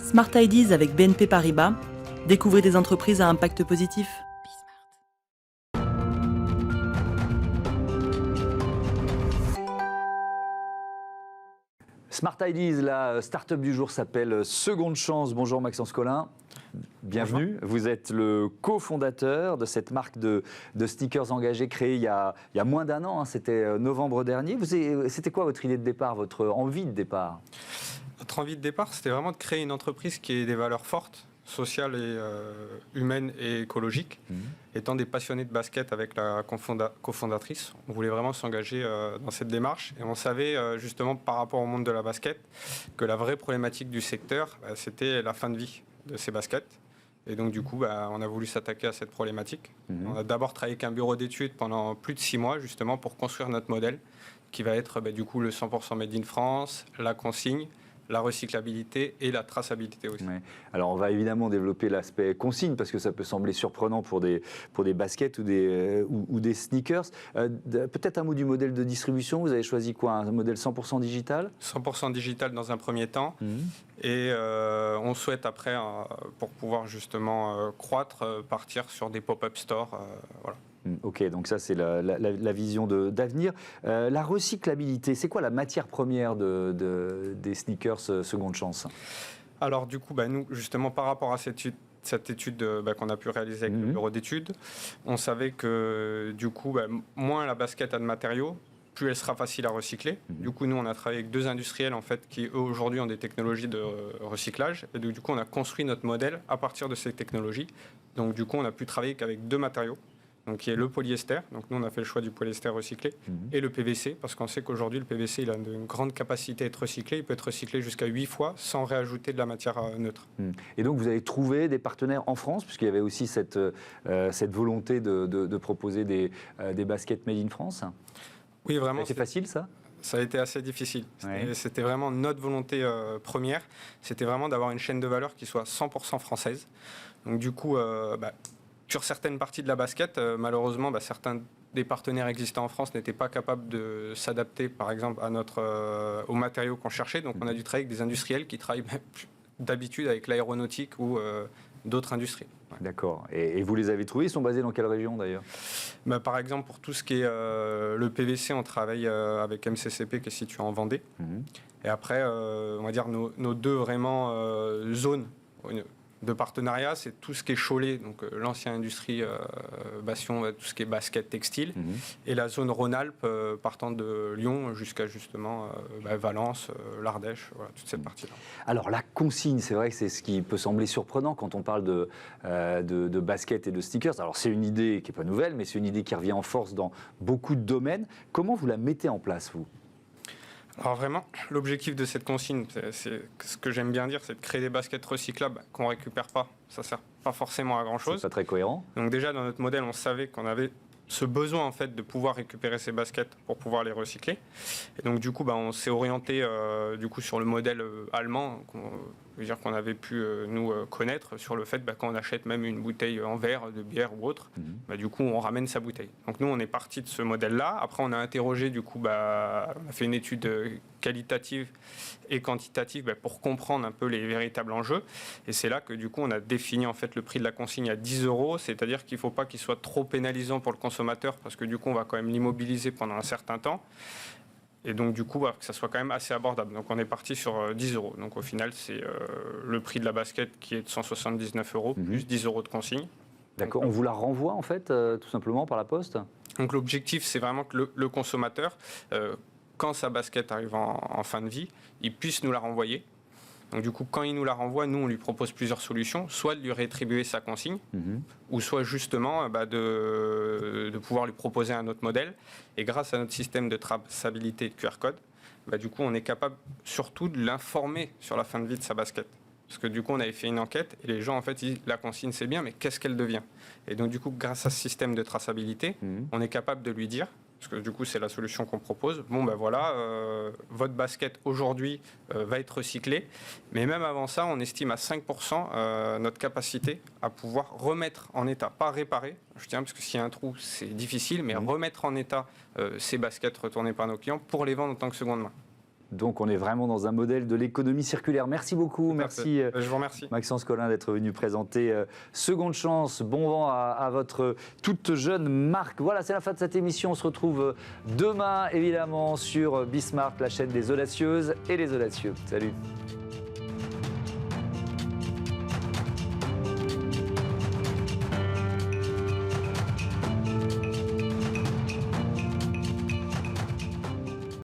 Smart Ideas avec BNP Paribas. Découvrez des entreprises à impact positif. Smart Ideas, la start-up du jour s'appelle Seconde Chance. Bonjour Maxence Collin. Bienvenue. Bonjour. Vous êtes le cofondateur de cette marque de sneakers engagés créée il y a moins d'un an. C'était novembre dernier. C'était quoi votre idée de départ, votre envie de départ? Notre envie de départ, c'était vraiment de créer une entreprise qui ait des valeurs fortes, sociales et humaines et écologiques. Étant des passionnés de basket avec la cofondatrice, on voulait vraiment s'engager dans cette démarche. Et on savait justement par rapport au monde de la basket que la vraie problématique du secteur, c'était la fin de vie de ces baskets. Et donc du coup, on a voulu s'attaquer à cette problématique. On a d'abord travaillé avec un bureau d'études pendant plus de 6 mois justement pour construire notre modèle qui va être du coup le 100% Made in France, la consigne, la recyclabilité et la traçabilité aussi. Ouais. Alors on va évidemment développer l'aspect consigne parce que ça peut sembler surprenant pour des baskets ou des sneakers. Peut-être un mot du modèle de distribution. Vous avez choisi quoi? Un modèle 100% digital? 100% digital dans un premier temps. Et on souhaite après, pour pouvoir justement croître, partir sur des pop-up stores. Voilà. Ok, donc ça c'est la vision d'avenir. La recyclabilité, c'est quoi la matière première des sneakers Seconde Chance? Alors du coup, nous justement par rapport à cette étude qu'on a pu réaliser avec le bureau d'études, on savait que du coup, moins la basket a de matériaux, plus elle sera facile à recycler. Du coup, nous, on a travaillé avec 2 industriels en fait, qui eux, aujourd'hui ont des technologies de recyclage. Et du coup, on a construit notre modèle à partir de ces technologies. Donc du coup, on a pu travailler qu'avec 2 matériaux. Donc, qui est le polyester, donc nous on a fait le choix du polyester recyclé, et le PVC, parce qu'on sait qu'aujourd'hui le PVC il a une grande capacité à être recyclé, il peut être recyclé jusqu'à 8 fois sans réajouter de la matière neutre. Et donc vous avez trouvé des partenaires en France, puisqu'il y avait aussi cette volonté de proposer des baskets made in France? Oui, vraiment. C'est facile ça? Ça a été assez difficile. C'était vraiment notre volonté première, c'était vraiment d'avoir une chaîne de valeur qui soit 100% française. Donc du coup, sur certaines parties de la basket, malheureusement, certains des partenaires existants en France n'étaient pas capables de s'adapter, par exemple, aux matériaux qu'on cherchait. Donc, on a dû travailler avec des industriels qui travaillent d'habitude avec l'aéronautique ou d'autres industries. Ouais. D'accord. Et vous les avez trouvés? Ils sont basés dans quelle région d'ailleurs? Par exemple, pour tout ce qui est le PVC, on travaille avec MCCP qui est situé en Vendée. Et après, on va dire nos 2 vraiment zones de partenariat, c'est tout ce qui est Cholet, donc l'ancienne industrie Bastion, tout ce qui est basket textile, et la zone Rhône-Alpes partant de Lyon jusqu'à justement Valence, l'Ardèche, voilà, toute cette partie-là. Alors la consigne, c'est vrai que c'est ce qui peut sembler surprenant quand on parle de basket et de sneakers. Alors c'est une idée qui n'est pas nouvelle, mais c'est une idée qui revient en force dans beaucoup de domaines. Comment vous la mettez en place, vous? Alors vraiment, l'objectif de cette consigne, c'est ce que j'aime bien dire, c'est de créer des baskets recyclables qu'on ne récupère pas. Ça ne sert pas forcément à grand-chose. C'est pas très cohérent. Donc déjà, dans notre modèle, on savait qu'on avait ce besoin en fait de pouvoir récupérer ces baskets pour pouvoir les recycler. Et donc du coup, on s'est orienté du coup sur le modèle allemand, qu'on avait pu nous connaître sur le fait quand on achète même une bouteille en verre de bière ou autre, du coup on ramène sa bouteille. Donc nous on est parti de ce modèle-là. Après on a interrogé du coup, on a fait une étude qualitative et quantitative pour comprendre un peu les véritables enjeux. Et c'est là que du coup on a défini en fait le prix de la consigne à 10 €, c'est-à-dire qu'il ne faut pas qu'il soit trop pénalisant pour le consommateur parce que du coup on va quand même l'immobiliser pendant un certain temps. Et donc du coup, que ça soit quand même assez abordable. Donc on est parti sur 10 €. Donc au final, c'est le prix de la basket qui est de 179 € plus 10 € de consigne. D'accord, on vous la renvoie en fait, tout simplement par la poste? Donc l'objectif, c'est vraiment que le consommateur, quand sa basket arrive en fin de vie, il puisse nous la renvoyer. Donc du coup, quand il nous la renvoie, nous, on lui propose plusieurs solutions, soit de lui rétribuer sa consigne, ou soit justement de pouvoir lui proposer un autre modèle. Et grâce à notre système de traçabilité de QR code, du coup, on est capable surtout de l'informer sur la fin de vie de sa basket. Parce que du coup, on avait fait une enquête et les gens, en fait, ils disent la consigne, c'est bien, mais qu'est-ce qu'elle devient? Et donc, du coup, grâce à ce système de traçabilité, on est capable de lui dire, parce que du coup, c'est la solution qu'on propose, voilà, votre basket aujourd'hui va être recyclée. Mais même avant ça, on estime à 5% notre capacité à pouvoir remettre en état, pas réparer, je tiens, parce que s'il y a un trou, c'est difficile, mais remettre en état ces baskets retournées par nos clients pour les vendre en tant que seconde main. Donc on est vraiment dans un modèle de l'économie circulaire. Merci beaucoup, merci Je vous remercie. Maxence Collin d'être venu présenter Seconde Chance. Bon vent à votre toute jeune marque. Voilà, c'est la fin de cette émission. On se retrouve demain, évidemment, sur Bismart, la chaîne des audacieuses et les audacieux. Salut.